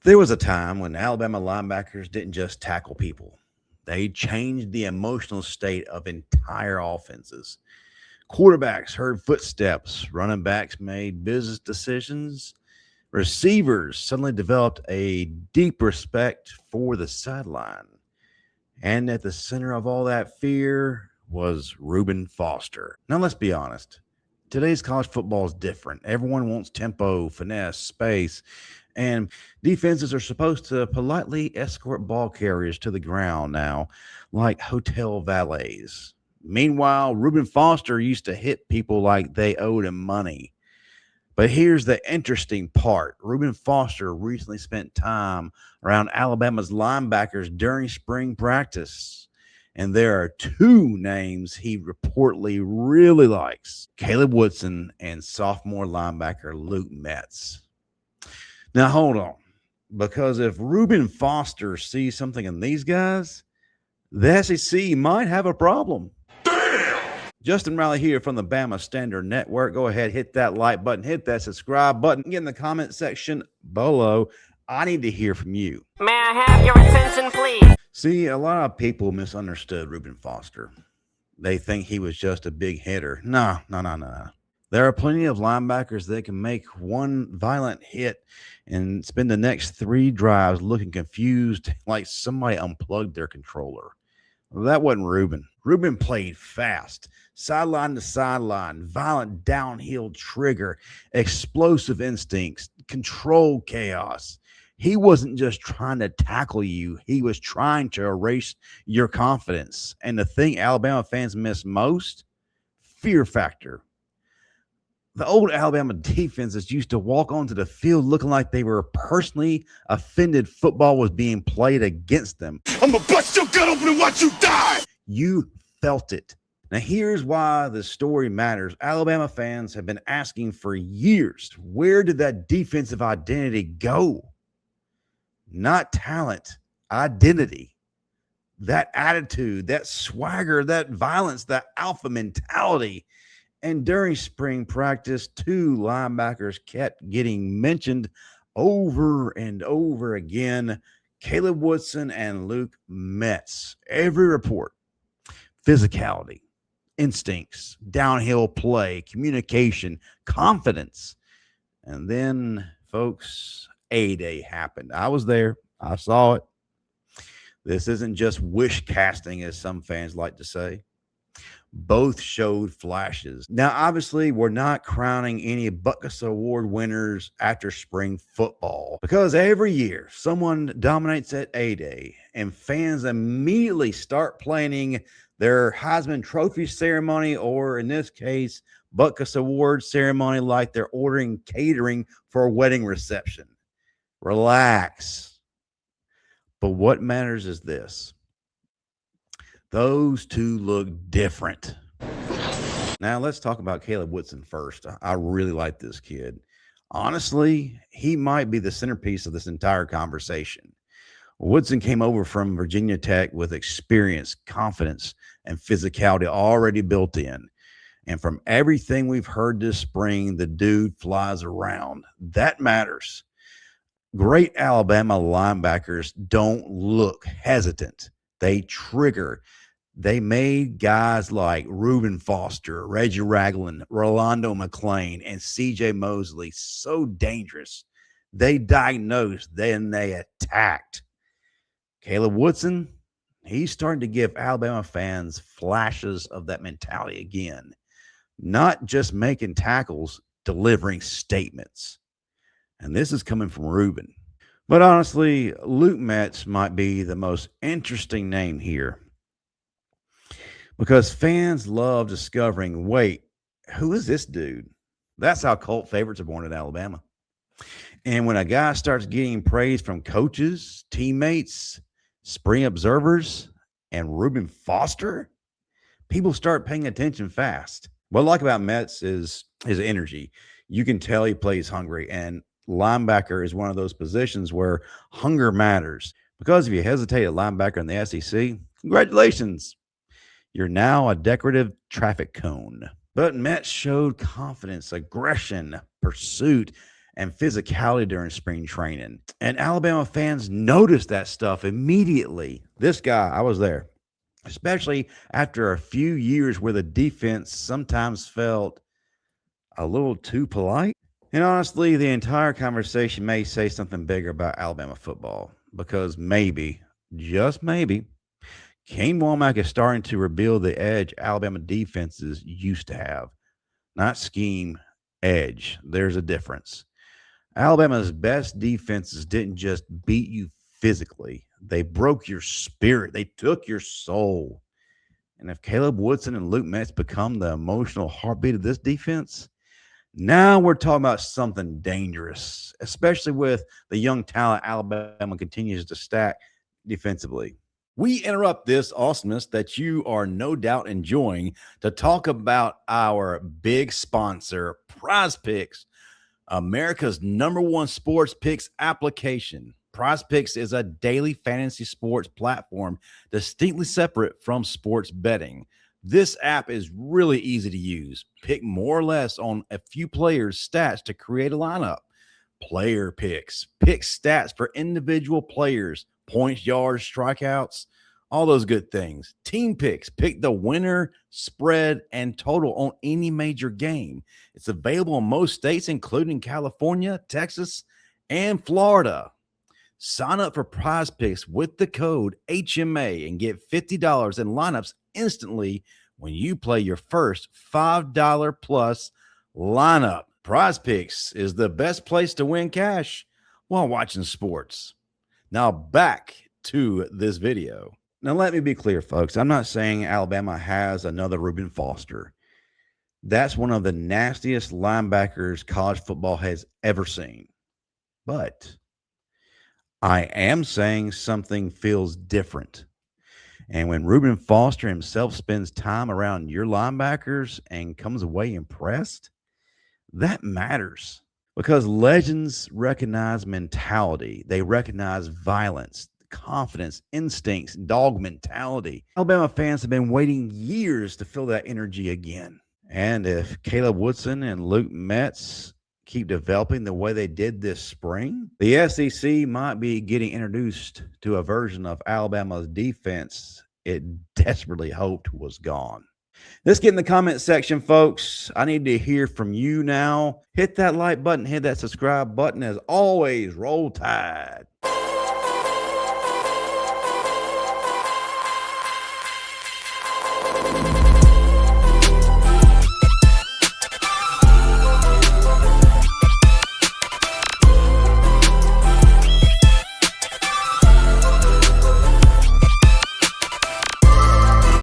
There was a time when Alabama linebackers didn't just tackle people. They changed the emotional state of entire offenses. Quarterbacks heard footsteps, running backs made business decisions, receivers suddenly developed a deep respect for the sideline. And at the center of all that fear was Reuben Foster. Now, let's be honest. Today's college football is different. Everyone wants tempo, finesse, space, and defenses are supposed to politely escort ball carriers to the ground now, like hotel valets. Meanwhile, Reuben Foster used to hit people like they owed him money. But here's the interesting part. Reuben Foster recently spent time around Alabama's linebackers during spring practice. And there are two names he reportedly really likes: Caleb Woodson and sophomore linebacker Luke Metz. Now, hold on. Because if Reuben Foster sees something in these guys, the SEC might have a problem. Justin Riley here from the Bama Standard Network. Go ahead, hit that like button, hit that subscribe button. Get in the comment section below. I need to hear from you. May I have your attention, please? See, a lot of people misunderstood Reuben Foster. They think he was just a big hitter. No. There are plenty of linebackers that can make one violent hit and spend the next 3 drives looking confused, like somebody unplugged their controller. That wasn't Reuben. Reuben played fast, sideline to sideline, violent downhill trigger, explosive instincts, controlled chaos. He wasn't just trying to tackle you. He was trying to erase your confidence. And the thing Alabama fans miss most, fear factor. The old Alabama defenses used to walk onto the field looking like they were personally offended football was being played against them. I'm gonna bust your gut open and watch you die. You felt it. Now, here's why the story matters. Alabama fans have been asking for years, where did that defensive identity go? Not talent, identity. That attitude, that swagger, that violence, that alpha mentality. And during spring practice, 2 linebackers kept getting mentioned over and over again: Caleb Woodson and Luke Metz. Every report: physicality, instincts, downhill play, communication, confidence. And then, folks, A-Day happened. I was there. I saw it. This isn't just wish casting, as some fans like to say. Both showed flashes. Now, obviously, we're not crowning any Butkus Award winners after spring football, because every year someone dominates at A-Day and fans immediately start planning their Heisman Trophy ceremony, or in this case, Butkus Award ceremony, like they're ordering catering for a wedding reception. Relax. But what matters is this: those two look different. Now, let's talk about Caleb Woodson first. I really like this kid. Honestly, he might be the centerpiece of this entire conversation. Woodson came over from Virginia Tech with experience, confidence, and physicality already built in. And from everything we've heard this spring, the dude flies around. That matters. Great Alabama linebackers don't look hesitant. They trigger. They made guys like Reuben Foster, Reggie Ragland, Rolando McClain, and C.J. Mosley so dangerous. They diagnosed, then they attacked. Caleb Woodson, he's starting to give Alabama fans flashes of that mentality again. Not just making tackles, delivering statements. And this is coming from Reuben. But honestly, Luke Metz might be the most interesting name here, because fans love discovering, wait, who is this dude? That's how cult favorites are born in Alabama. And when a guy starts getting praise from coaches, teammates, spring observers, and Reuben Foster, people start paying attention fast. What I like about Metz is his energy. You can tell he plays hungry, and linebacker is one of those positions where hunger matters. Because if you hesitate at linebacker in the SEC, congratulations. You're now a decorative traffic cone. But Metz showed confidence, aggression, pursuit, and physicality during spring training. And Alabama fans noticed that stuff immediately. This guy, I was there, especially after a few years where the defense sometimes felt a little too polite. And honestly, the entire conversation may say something bigger about Alabama football because maybe, just maybe, Kane Wommack is starting to reveal the edge Alabama defenses used to have. Not scheme, edge. There's a difference. Alabama's best defenses didn't just beat you physically, they broke your spirit, they took your soul. And if Caleb Woodson and Luke Metz become the emotional heartbeat of this defense, now we're talking about something dangerous, especially with the young talent Alabama continues to stack defensively. We interrupt this awesomeness that you are no doubt enjoying to talk about our big sponsor, Prize Picks, America's #1 sports picks application. Prize Picks is a daily fantasy sports platform distinctly separate from sports betting. This app is really easy to use. Pick more or less on a few players' stats to create a lineup. Player picks. Pick stats for individual players, points, yards, strikeouts, all those good things. Team picks. Pick the winner, spread, and total on any major game. It's available in most states, including California, Texas, and Florida. Sign up for Prize Picks with the code HMA and get $50 in lineups instantly when you play your first $5 plus lineup. Prize Picks is the best place to win cash while watching sports. Now back to this video. Now let me be clear, folks. I'm not saying Alabama has another Reuben Foster. That's one of the nastiest linebackers college football has ever seen. But I am saying something feels different. And when Reuben Foster himself spends time around your linebackers and comes away impressed, that matters because legends recognize mentality. They recognize violence, confidence, instincts, dog mentality. Alabama fans have been waiting years to feel that energy again. And if Caleb Woodson and Luke Metz keep developing the way they did this spring, the SEC might be getting introduced to a version of Alabama's defense it desperately hoped was gone. Let's get in the comment section, folks. I need to hear from you now. Hit that like button, hit that subscribe button. As always, roll tide.